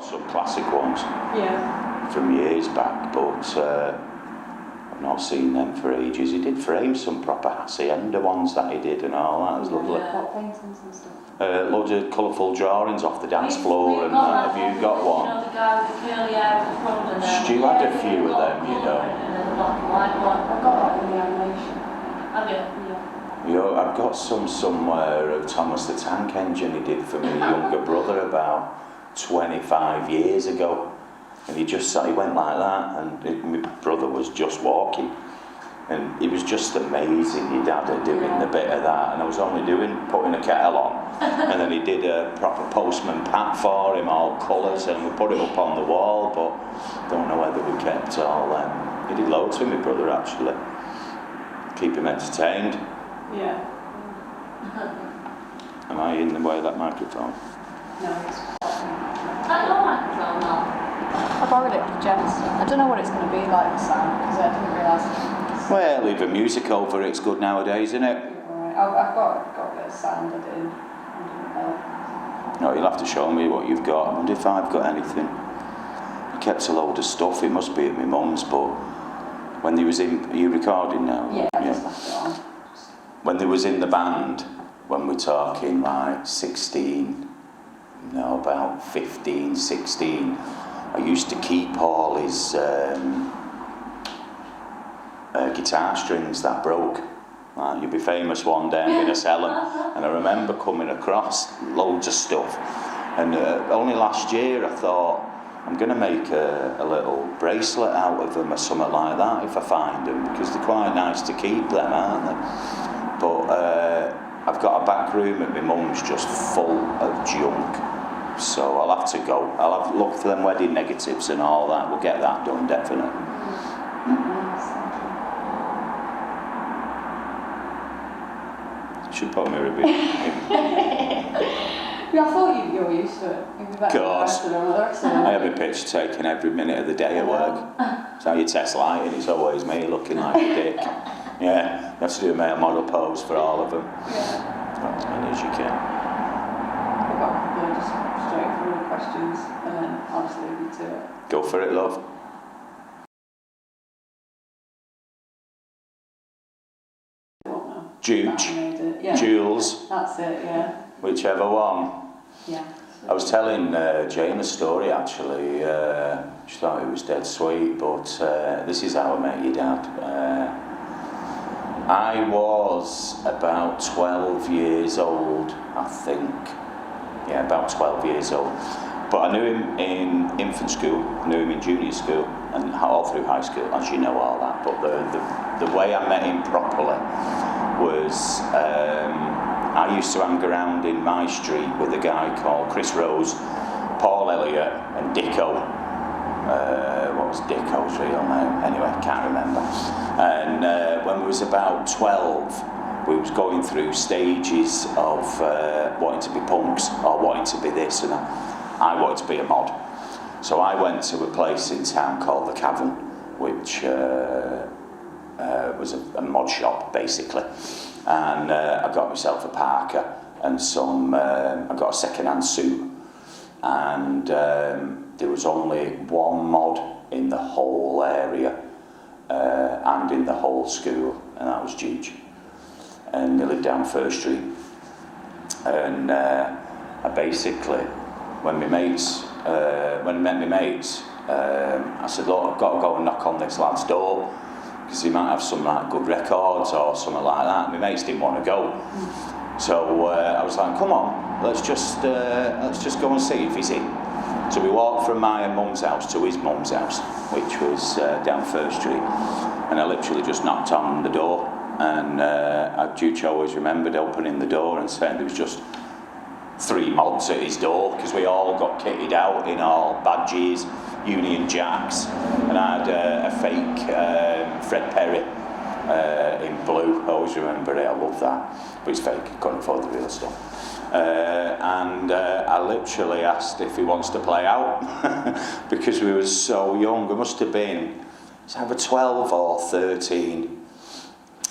some classic ones from years back, but I've not seen them for ages. He did frame some proper hacienda ones that he did and all that. It was lovely. What paintings and stuff? Loads of colourful drawings off the dance floor and that. Have you got one? You know, the guy with the curly hair at the front and Stu had a few of them, you know. And then the black and white one. I've got that in the animation. Have you? Yeah. You know, I've got some somewhere of Thomas the Tank Engine he did for my younger brother about 25 years ago. And he went like that, and my brother was just walking. And it was just amazing, your dad at doing the bit of that. And I was only putting a kettle on. And then he did a proper postman pat for him, all colours, and we put it up on the wall, but don't know whether we kept all them. He did loads with my brother, actually. Keep him entertained. Yeah. Am I in the way of that microphone? No, it's Is that your microphone now? I borrowed it from Jess. I don't know what it's going to be like, the sound, because I didn't realise. Well, leave the music over, it's good nowadays, isn't it? Alright, I've got a bit of sound I didn't know. No, you'll have to show me what you've got. I wonder if I've got anything. I kept a load of stuff, it must be at my mum's, but when they was in, are you recording now? Yeah, I just left it on. When they was in the band, when we're talking like about 15, 16, I used to keep all his guitar strings that broke. You'd be famous one day, I'm going to sell them. And I remember coming across loads of stuff. And only last year I thought, I'm going to make a little bracelet out of them or something like that if I find them, because they're quite nice to keep them, aren't they? But I've got a back room at my mum's just full of junk. So I'll have to go. I'll have to look for them wedding negatives and all that. We'll get that done, definitely. Should put me a bit. Yeah, I thought you were used to it. You'd be better than the rest of them. I have a picture taken every minute of the day at work. That's how you test lighting. It's always me looking like a dick. Yeah, you have to do a male model pose for all of them. Yeah. As many as you can. I've got a couple of just straight through questions, and then I'll just leave you to it. Go for it, love. Jooch, yeah. Jules, That's it, yeah. whichever one. Yeah. I was telling Jane a story actually. She thought it was dead sweet, but this is how I met your dad. I was about 12 years old, I think. Yeah, about 12 years old. But I knew him in infant school, I knew him in junior school, and all through high school, as you know, all that. But the way I met him properly was I used to hang around in my street with a guy called Chris Rose, Paul Elliott, and Dicko. What was Dicko's real name? Anyway, can't remember. And when we was about 12, we was going through stages of wanting to be punks or wanting to be this and that. I wanted to be a mod. So I went to a place in town called the Cavern, which was a mod shop, basically. And I got myself a parka and I got a second-hand suit. And there was only one mod in the whole area and in the whole school, and that was Jooch. And they lived down First Street. And I basically, when I met my mates, I said, look, I've got to go and knock on this lad's door, because he might have some like good records or something like that. My mates didn't want to go. So I was like, come on, let's just go and see if he's in. So we walked from my mum's house to his mum's house, which was down First Street, and I literally just knocked on the door, and Jooch always remembered opening the door and saying there was just 3 mods at his door, because we all got kitted out in all badges, Union Jacks, and I had a fake Fred Perry in blue. I always remember it, I love that, but it's fake, couldn't afford the real stuff. And I literally asked if he wants to play out because we were so young. We must have been either 12 or 13.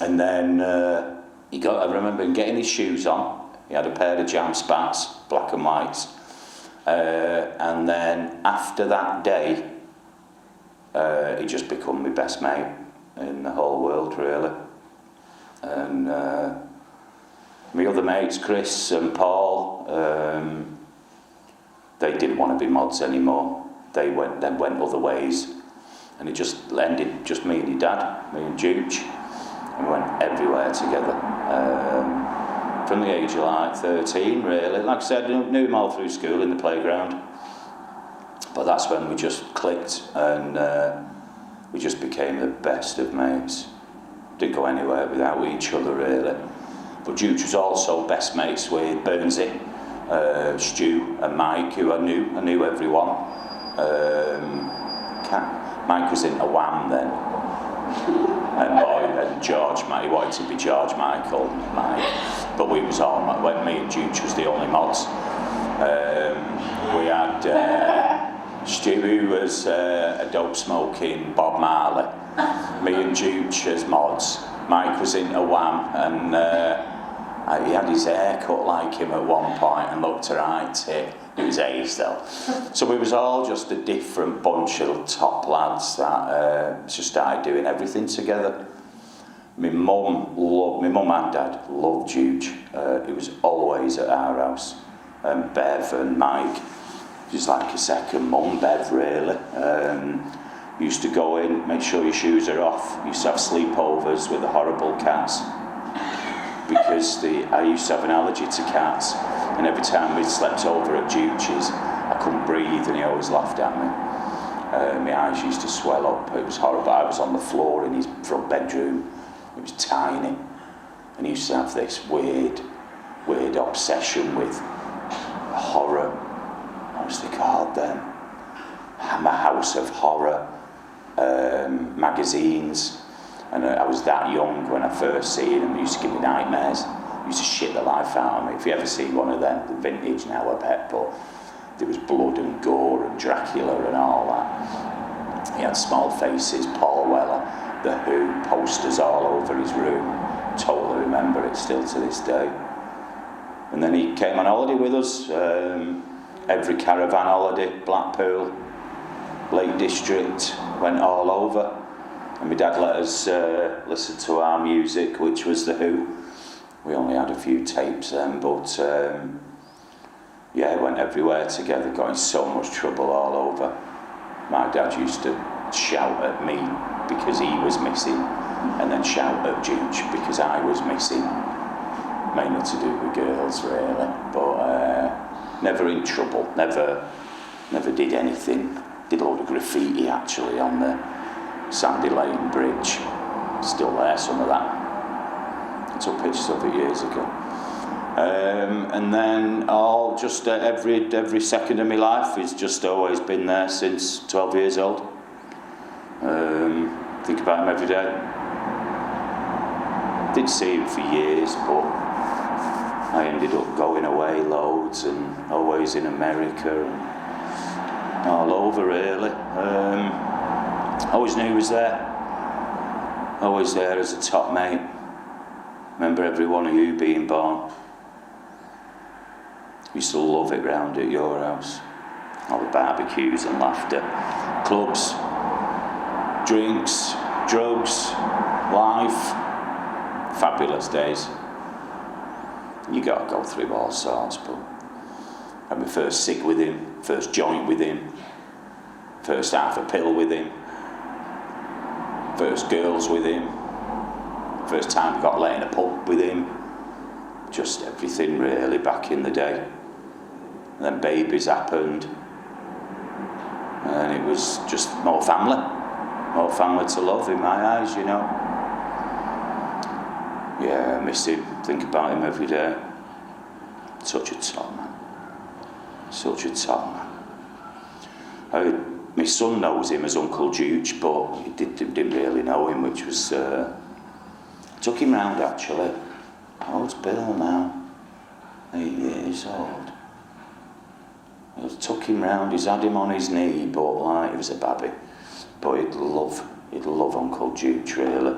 And then I remember him getting his shoes on. He had a pair of jam spats, black and whites, And then after that day, he just become my best mate in the whole world, really. And my other mates, Chris and Paul, they didn't want to be mods anymore. They went other ways, and it just ended just me and your dad, me and Jooch, and we went everywhere together. From the age of like 13, really. Like I said, I knew him all through school in the playground, but that's when we just clicked, and we just became the best of mates. Didn't go anywhere without each other, really. But Jooch was also best mates with Burnsy, Stu and Mike, who I knew everyone. Mike was into Wham then, and George, he wanted to be George Michael, Mike, but we was all, when me and Jooch was the only mods. We had Stu, who was a dope smoking Bob Marley, me and Jooch as mods. Mike was into Wham, and he had his hair cut like him at one point and looked alright. It was Ace though. So we was all just a different bunch of top lads that just started doing everything together. My mum and dad loved Jooch. It was always at our house. Bev and Mike, just like a second mum, Bev, really. Used to go in, make sure your shoes are off. Used to have sleepovers with the horrible cats, because I used to have an allergy to cats, and every time we slept over at Jooch's, I couldn't breathe, and he always laughed at me. My eyes used to swell up. It was horrible. I was on the floor in his front bedroom. It was tiny, and he used to have this weird obsession with horror. What was they called then? Hammer House of Horror magazines. And I was that young when I first seen them. It used to give me nightmares. It used to shit the life out of me. If you ever see one of them, the vintage now, I bet, but there was blood and gore and Dracula and all that. He had Small Faces, Paul Weller, The Who, posters all over his room. Totally remember it still to this day. And then he came on holiday with us, every caravan holiday, Blackpool, Lake District, went all over. And my dad let us listen to our music, which was The Who. We only had a few tapes then, but went everywhere together, got in so much trouble all over. My dad used to shout at me because he was missing, and then shout at Jooch because I was missing. Mainly to do with girls, really, but never in trouble, never did anything. Did a load of graffiti, actually, on the Sandy Lane Bridge. Still there, some of that. I took pictures of it years ago. And then every second of my life has just always been there since 12 years old. Think about him every day. Didn't see him for years, but I ended up going away loads and always in America and all over, really. Always knew he was there. Always there as a top mate. Remember every one of you being born. We used to love it round at your house. All the barbecues and laughter. Clubs, drinks, drugs, life. Fabulous days. You got to go through all sorts, but I had my first cig with him, first joint with him, first half a pill with him, first girls with him, first time we got let in a pub with him, just everything really back in the day. And then babies happened, and it was just more family to love in my eyes, you know. Yeah, I miss him, think about him every day. Such a top man. Such a top man. My son knows him as Uncle Jooch, but he didn't really know him, which was... took him round, actually. How old's Bill now? 8 years old. I took him round, he's had him on his knee, but he was a babby. But he'd love Uncle Jooch, really.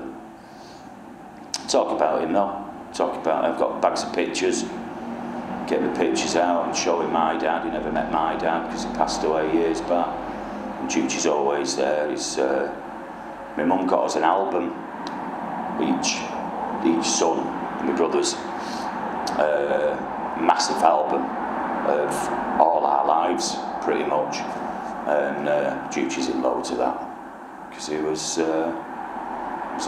Talk about him though. I've got bags of pictures. get the pictures out and showing my dad. He never met my dad because he passed away years back. And Jooch is always there. My mum got us an album, each son, and my brothers, massive album of all our lives, pretty much. And Jooch is in loads of that because he was a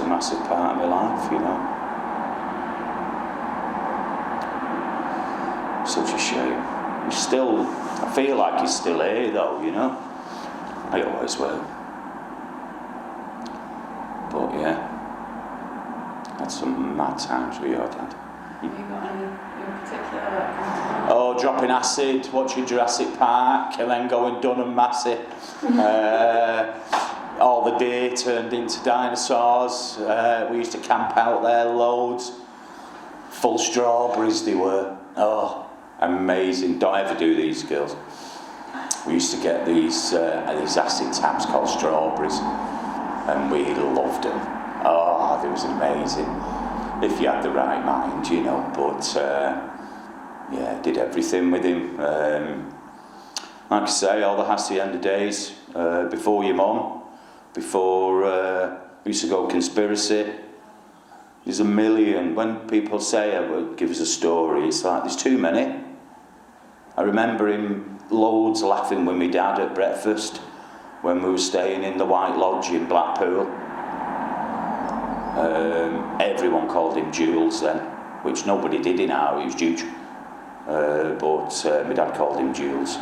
massive part of my life, you know. Such a shame. I feel like he's still here though, you know. I always will. But yeah, had some mad times with your dad. Have you got any in particular? Oh, dropping acid, watching Jurassic Park, and then going Dun and Massey. All the day turned into dinosaurs. We used to camp out there loads. Full strawberries they were. Oh, amazing. Don't ever do these, girls. We used to get these acid taps called strawberries, and we loved them. Oh, it was amazing. If you had the right mind, you know. But yeah, did everything with him. Like I say, all the hacienda days, before your mum, before we used to go conspiracy. There's a million. When people say, give us a story, it's like, there's too many. I remember him loads laughing with my dad at breakfast when we were staying in the White Lodge in Blackpool. Everyone called him Jules then, which nobody did in our, it was Jooch. But my dad called him Jules.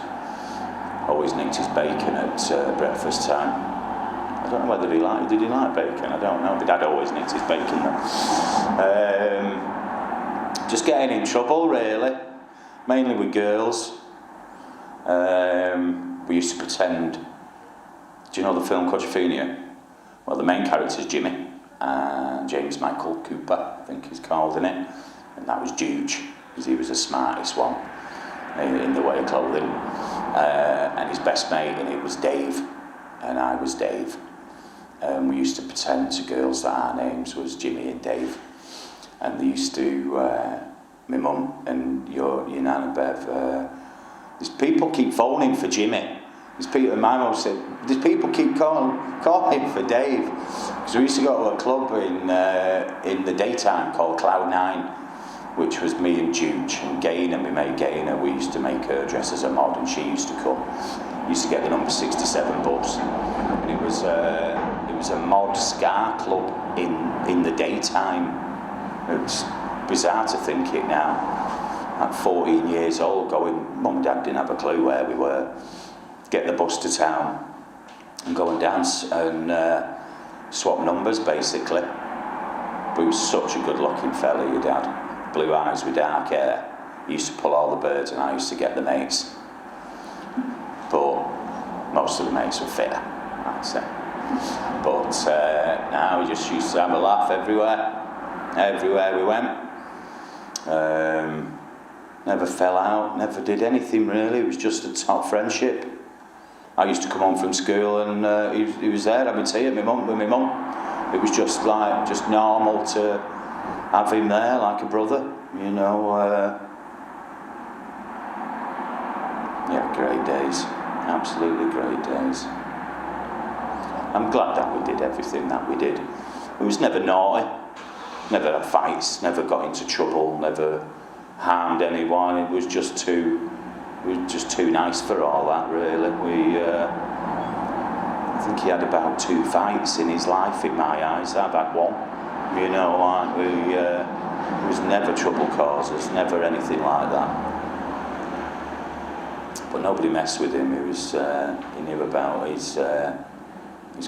Always nicked his bacon at breakfast time. I don't know whether did he like bacon? I don't know. My dad always nicked his bacon though. Just getting in trouble really, mainly with girls. We used to pretend. Do you know the film Quadrophenia? Well, the main character's Jimmy, and James Michael Cooper, I think he's called in it, and that was Jooch, because he was the smartest one in the way of clothing. And his best mate in it was Dave, and I was Dave. And we used to pretend to girls that our names was Jimmy and Dave. And they used to, my mum and your Nan and Bev, these people keep phoning for Jimmy. These people, and my mum said, these people keep calling for Dave. Because we used to go to a club in the daytime called Cloud 9, which was me and Jooch and Gaynor, my mate Gaynor. We used to make her dress as a mod, and she used to come. Used to get the number 67 bus, and it was a mod ska club in the daytime. It's bizarre to think it now. At 14 years old, going, mum and dad didn't have a clue where we were. Get the bus to town and go and dance and swap numbers basically. But he was such a good-looking fella, your dad. Blue eyes with dark hair. He used to pull all the birds, and I used to get the mates. But most of the mates were fitter, I'd say. But now we just used to have a laugh everywhere we went. Never fell out, never did anything really. It was just a top friendship. I used to come home from school and he was there having tea with my mum. It was just normal to have him there like a brother, you know. Yeah, great days. Absolutely great days. I'm glad that we did everything that we did. We was never naughty, never had fights, never got into trouble, never harmed anyone. It was just too nice for all that, really. I think he had about 2 fights in his life, in my eyes. I've had 1. You know, it was never trouble causers, never anything like that. But nobody messed with him. He knew about his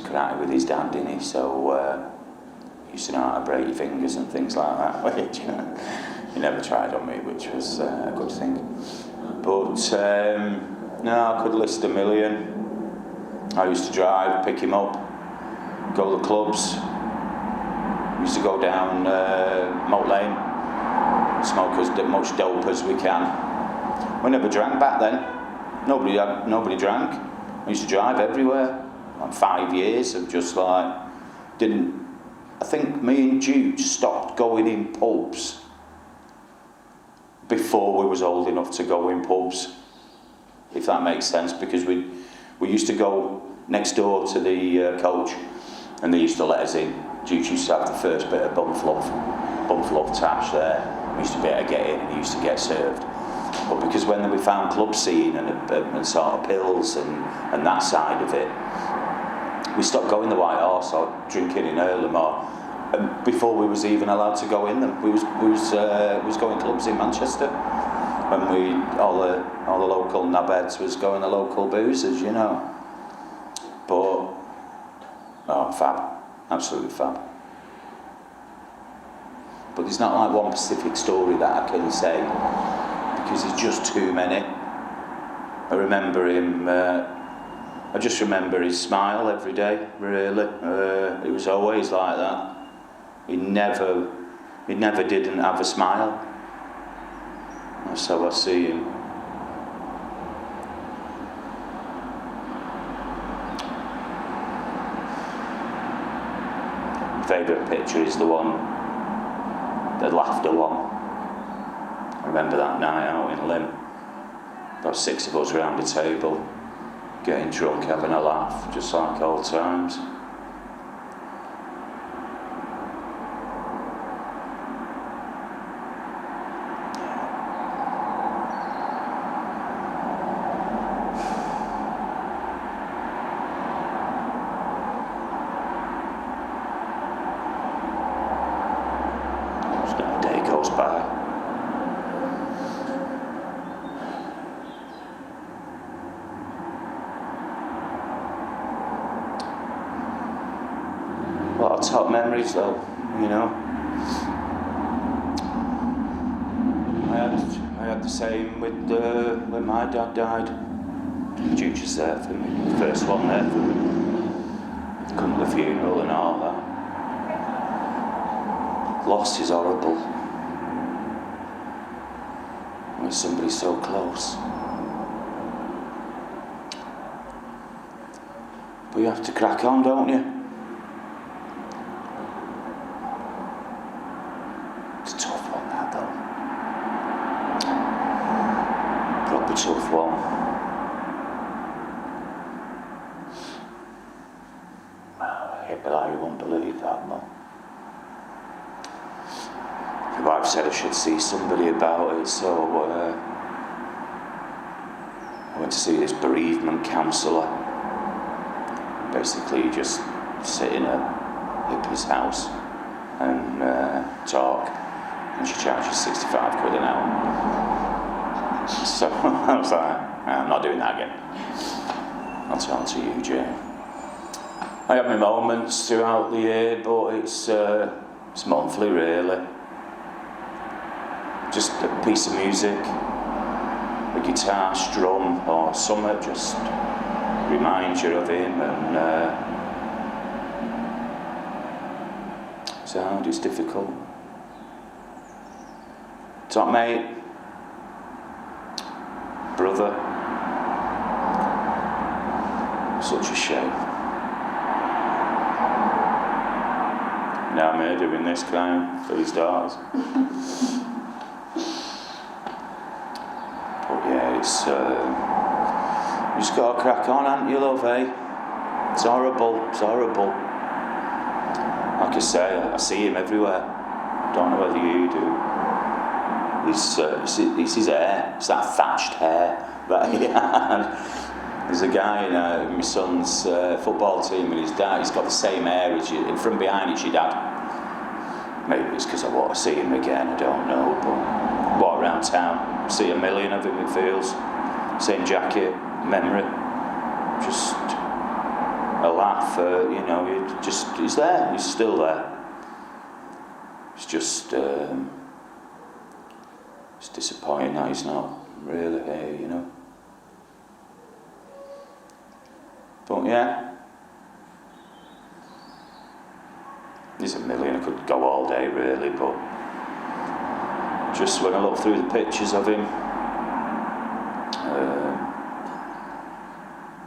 karate with his dad, didn't he? So he used to know how to break your fingers and things like that, which he never tried on me, which was a good thing. But no, I could list a million. I used to drive, pick him up, go to the clubs. We used to go down Moat Lane, smoke as much dope as we can. We never drank back then. Nobody drank. I used to drive everywhere. Like 5 years of just I think me and Jooch stopped going in pubs before we was old enough to go in pubs, if that makes sense, because we used to go next door to the coach, and they used to let us in. Jooch used to have the first bit of bum fluff tash there. We used to be able to get in, and he used to get served. But because when we found club scene and sort of pills and that side of it, we stopped going the White Horse or drinking in Earlham before we was even allowed to go in them. We was going clubs in Manchester, and all the local knobheads was going to local boozers, you know. But fab, absolutely fab. But there's not like one specific story that I can say, because there's just too many. I remember him. I just remember his smile every day. Really, it was always like that. He never didn't have a smile. That's how I see him. Favourite picture is the one, the laughter one. I remember that night out in Lim. About 6 of us around the table, getting drunk, having a laugh, just like old times. A lot of top memories though, you know. I had the same with when my dad died. Jooch was there for me, the first one there for me. Come to the funeral and all that. Loss is horrible when somebody's so close. But you have to crack on, don't you? It's a tough one, that though. Proper tough one. Yeah, but I won't believe that, man. My wife said I should see somebody about it, so I went to see this bereavement counsellor. Basically, you just sit in a hippie's house and talk, and she charges 65 quid an hour. So I was like, I'm not doing that again. I'll tell to you, Jay. I have my moments throughout the year, but it's monthly, really. Just a piece of music, a guitar, strum, or something, just reminds you of him, and it's hard, it's difficult. Top mate, brother, such a shame. Now I'm here doing this crime for his daughters. But yeah, it's you just got to crack on, haven't you, love, eh? It's horrible, it's horrible. Like I say, I see him everywhere. Don't know whether you do. It's his hair, it's that thatched hair that he had. There's a guy in my son's football team, and his dad, he's got the same hair as you, and from behind it's your dad. Maybe it's because I want to see him again, I don't know, but walk around town, see a million of him, it feels. Same jacket, memory, just a laugh, you know, he's there, he's still there. It's just, it's disappointing that he's not really here, you know. But yeah, there's a million, I could go all day really, but just when I look through the pictures of him,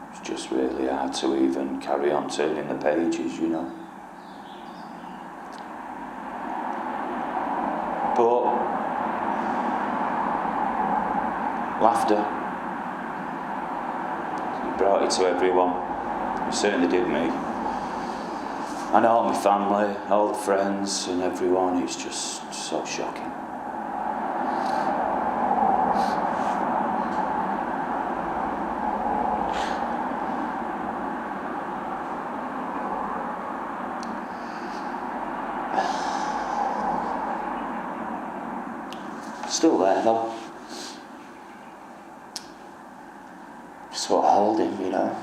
it's just really hard to even carry on turning the pages, you know. But laughter. He brought it to everyone. He certainly did me. And all my family, all the friends and everyone. It's just so shocking. Still there though. Just sort of hold him, you know.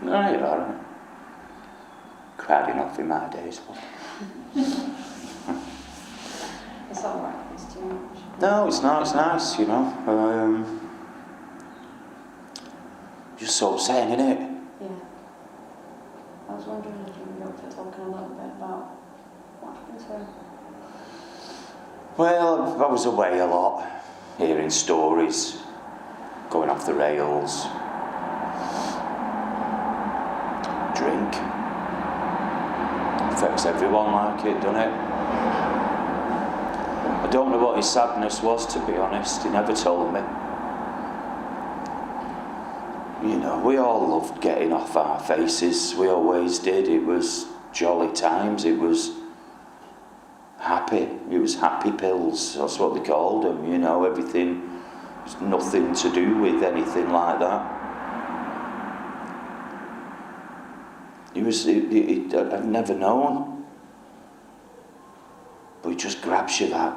No, you're alright. Cried enough in my days. It's alright, it's too much. No, it's not, it's nice, you know. Just so upsetting, isn't it? Yeah. I was wondering if you were up for talking a little bit about what happened to him. Well, I was away a lot, hearing stories, going off the rails. Drink. Affects everyone like it, doesn't it? I don't know what his sadness was, to be honest. He never told me. You know, we all loved getting off our faces. We always did. It was jolly times. It was happy. It was happy pills. That's what they called them. You know, everything. There's nothing to do with anything like that. I've never known. But it just grabs you that.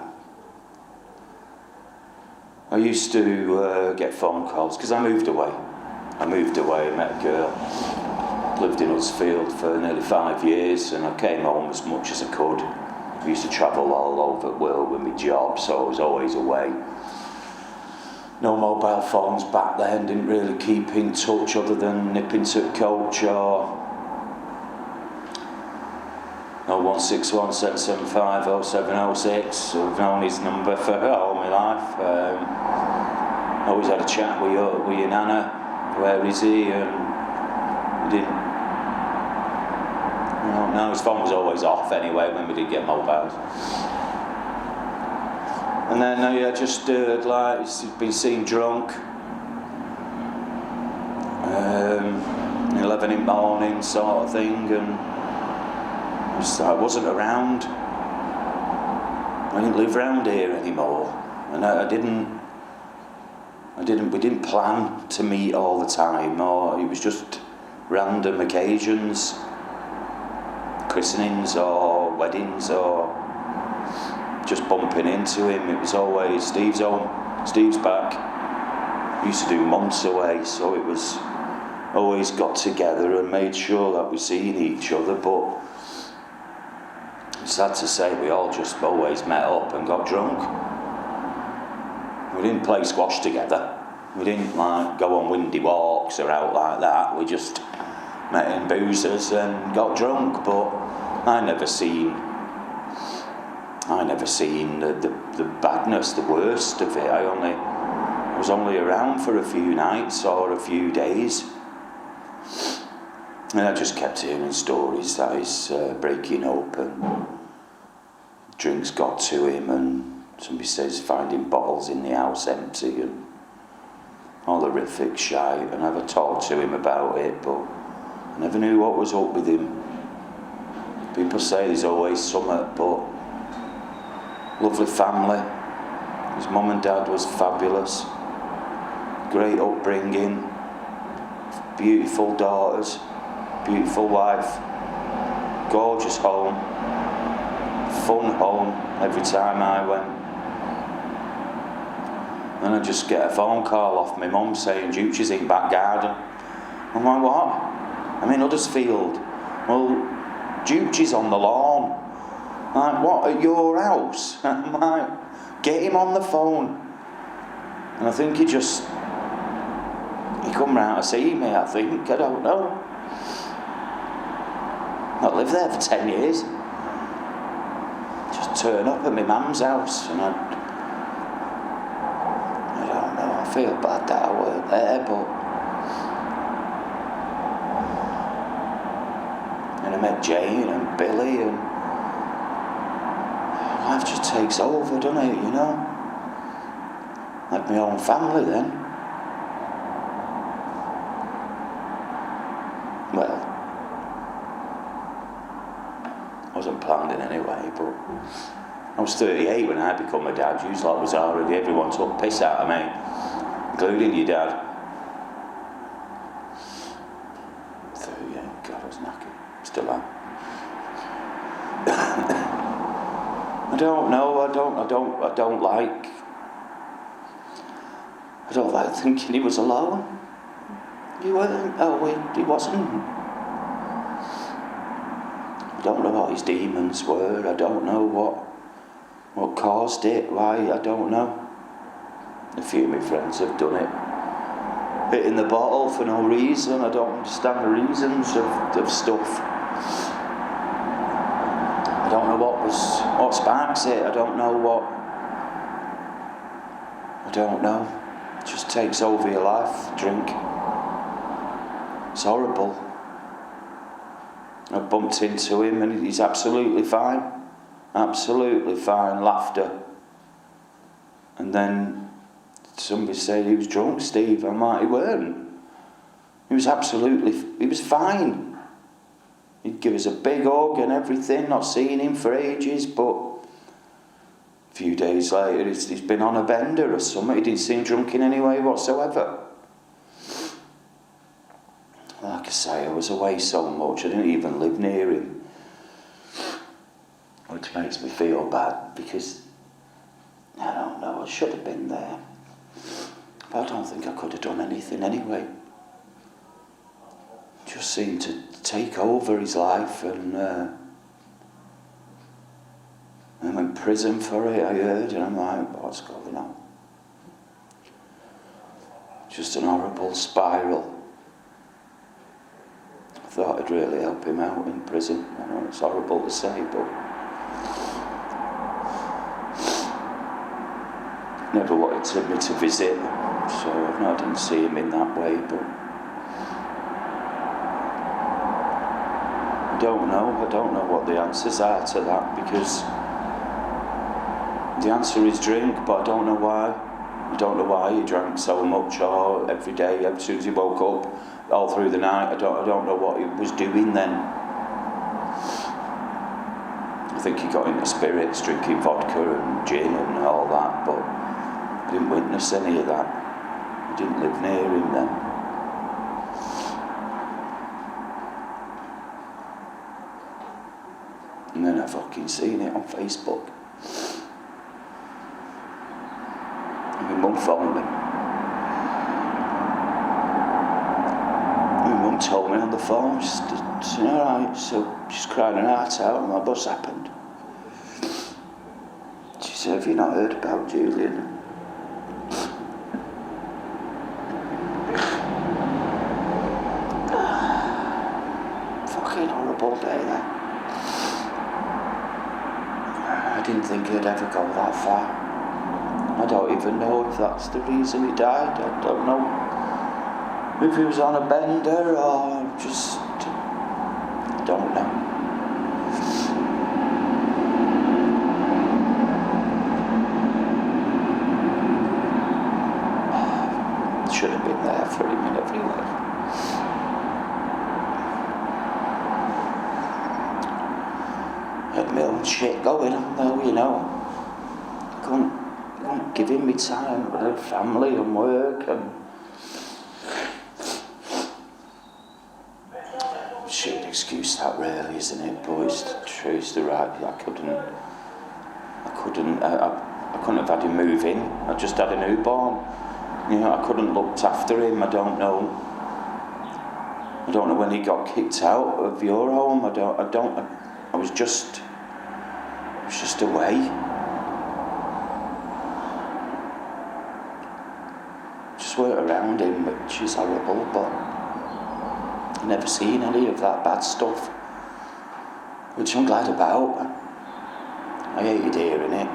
I used to get phone calls, because I moved away. I met a girl, lived in Huddersfield for nearly 5 years, and I came home as much as I could. I used to travel all over the world with my job, so I was always away. No mobile phones back then, didn't really keep in touch other than nipping to the coach or 0161 775 0706. I've known his number for all my life. Always had a chat with your nana. Where is he? And he didn't. No, his phone was always off anyway when we did get mobiles. And then I just heard like he's been seen drunk. 11 in the morning sort of thing, and I wasn't around. I didn't live round here anymore, and we didn't plan to meet all the time, or it was just random occasions, christenings or weddings, or just bumping into him. It was always Steve's home, Steve's back. We used to do months away, so it was always got together and made sure that we seen each other. But it's sad to say, we all just always met up and got drunk. We didn't play squash together. We didn't like go on windy walks or out like that. We just met in boozers and got drunk. But I never seen the badness, the worst of it. I was only around for a few nights or a few days, and I just kept hearing stories that he's breaking up and drinks got to him, and somebody says finding bottles in the house empty and all horrific shite. And I never talked to him about it, but I never knew what was up with him. People say there's always something, but lovely family. His mum and dad was fabulous. Great upbringing. Beautiful daughters. Beautiful wife. Gorgeous home. Fun home every time I went. Then I just get a phone call off my mum saying Jooch is in back garden. I'm like, what? I'm in Huddersfield. Well, Jooch is on the lawn. Like, what, at your house? I'm like, get him on the phone. And I think he come round to see me, I think. I don't know. I lived there for 10 years. Just turn up at my mum's house, and I don't know, I feel bad that I weren't there, but I met Jane and Billy, and life just takes over, doesn't it, you know? Like my own family then. Well, wasn't planned in any way, but I was 38 when I became a dad. You lot was already, everyone took piss out of me, including your dad. 38, God, I was knackered. Still am. I don't know, I don't like thinking he was alone. He wasn't, he wasn't. I don't know what his demons were, I don't know what caused it, why, I don't know. A few of my friends have done it. Hitting the bottle for no reason, I don't understand the reasons of stuff. I don't know what sparks it, I don't know. It just takes over your life, drink. It's horrible. I bumped into him and he's absolutely fine. Absolutely fine, laughter. And then somebody said he was drunk, Steve. I'm like, he weren't. He was fine. He'd give us a big hug and everything, not seeing him for ages, but a few days later he's been on a bender or something. He didn't seem drunk in any way whatsoever. Like I say, I was away so much, I didn't even live near him. Which makes me feel bad, because, I don't know, I should have been there. But I don't think I could have done anything anyway. Just seemed to take over his life, and I'm in prison for it, I heard, and I'm like, what's going on? Just an horrible spiral. I thought I'd really help him out in prison. I know it's horrible to say, but never wanted me to visit, so I didn't see him in that way, but I don't know what the answers are to that, because the answer is drink, but I don't know why. I don't know why he drank so much, or every day, as soon as he woke up, all through the night. I don't know what he was doing then. I think he got into spirits, drinking vodka and gin and all that, but I didn't witness any of that. I didn't live near him then. And then I fucking seen it on Facebook. My mum phoned me. My mum told me on the phone, she said, alright, so she's crying her heart out, and what's happened? She said, have you not heard about Julian? Fucking horrible day then. I didn't think he'd ever go that far. I don't even know if that's the reason he died. I don't know if he was on a bender or just... I don't know. Should have been there for him in every way. Had my own shit going on though, you know. Couldn't give him my time, but I had family and work and shit excuse that really, isn't it? But it's the truth, the right. I couldn't have had him move in. I just had a newborn. You know, I couldn't look after him. I don't know when he got kicked out of your home. I was just away. Just weren't around him, which is horrible, but I've never seen any of that bad stuff, which I'm glad about. I hated hearing it.